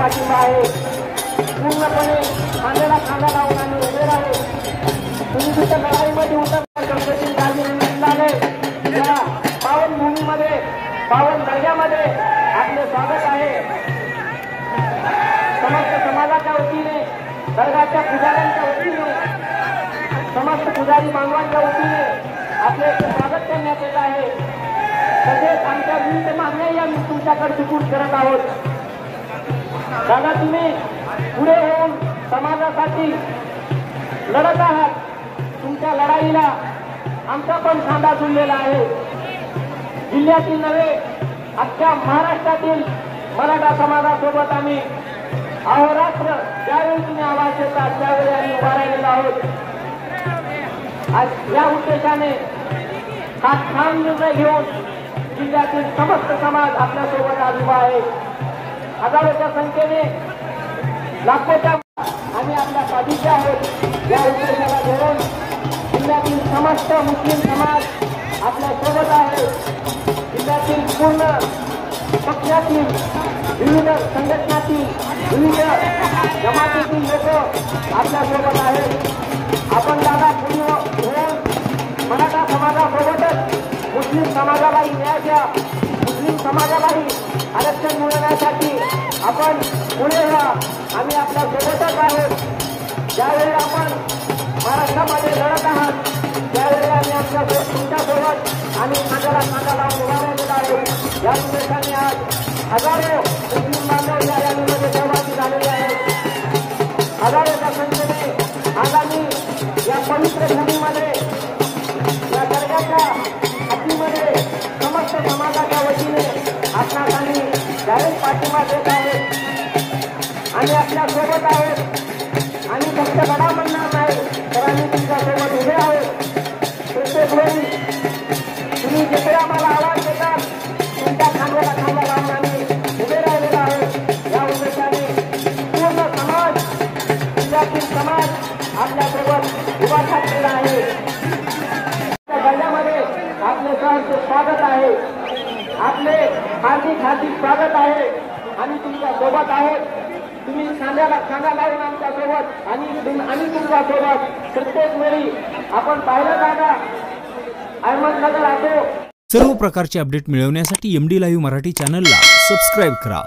पाठिंबा आहे। पूर्णपणे खांद्याला खांदा लावून आम्ही उभे राहू। तुम्ही तिथं लढाईमध्ये उतरणार गणपती राजे या पावन भूमीमध्ये पावन दर्ग्यामध्ये आपले स्वागत आहे। समस्त समाजाच्या वतीने दर्गाच्या पुजाऱ्यांच्या वतीने समस्त पुजारी बांधवांच्या वतीने आपले स्वागत करण्यात येत आहे। तसेच आमच्या विविध मागण्याही आम्ही तुमच्याकडे सुपूर्द करत आहोत। दादा तुम्ही पुढे होऊन समाजासाठी लढत आहात। तुमच्या लढाईला आमचा पण खांदा झुललेला आहे। जिल्ह्यातील नव्हे अख्ख्या महाराष्ट्रातील मराठा समाजासोबत आम्ही अहोरात्र ज्यावेळी तुम्ही आवाज देतात त्यावेळी आम्ही उभा राहिलेलो आहोत। आज या उद्देशाने हा ठाम निर्णय घेऊन जिल्ह्यातील समस्त समाज आपल्यासोबत आज उभा आहे। हजारोच्या संख्येने लाखोच्या आम्ही आपल्या पाठीचे आहोत। या उद्देशाला धरून जिल्ह्यातील समस्त मुस्लिम समाज आपल्यासोबत आहे। जिल्ह्यातील पूर्ण पक्षातील विविध संघटनातील विविध जमातीतील लोक आपल्यासोबत आहेत। आपण दादा पुढे होऊन मराठा समाजासोबतच मुस्लिम समाजालाही न्याय द्या, मुस्लिम समाजालाही आरक्षण मिळवण्यासाठी आपण पुढे या। आम्ही आपल्या सोबतच आहोत। ज्यावेळी आपण महाराष्ट्रामध्ये लढत आहात त्यावेळी आम्ही आमच्या तुमच्यासोबत आणि खांद्याला खांदा लावून उभा राहिलेला आहोत। या उद्देशाने आज हजारो मुस्लिम बांधव या रॅलीमध्ये सहभागी झालेले आहेत। हजारोच्या संख्येने आज आम्ही या पवित्र भूमीमध्ये या दर्ग्याच्या हद्दीमध्ये समस्त समाजाच्या वतीने आपणास आम्ही जाहीर पाठिंबा देत आहोत आणि आपल्या सोबत आहोत। आणि फक्त लढा म्हणणार नाही तर आम्ही तुमच्यासोबत उभे आहोत। प्रत्येक वेळी तुम्ही जिथे आम्हाला आवाज देतात तुमच्या खांद्याला खांदा लावून आम्ही उभे राहिलेलो आहोत। या उद्देशाने पूर्ण समाज जिल्ह्यातील समाज आपल्यासोबत उभा ठाकलेला आहे। दर्ग्यामध्ये आपले सहर्ष स्वागत आहे। आपले हार्दिक हार्दिक स्वागत आहे। आम्ही तुमच्या सोबत आहोत। तुम्ही खांद्याला खांदा लावून आमच्या सोबत आणि आम्ही तुमच्या सोबत प्रत्येक वेळी आपण पाहिलं दादा अहमदनगर असो। सर्व प्रकारचे अपडेट मिळवण्यासाठी MD लाईव्ह मराठी चॅनलला सबस्क्राइब करा।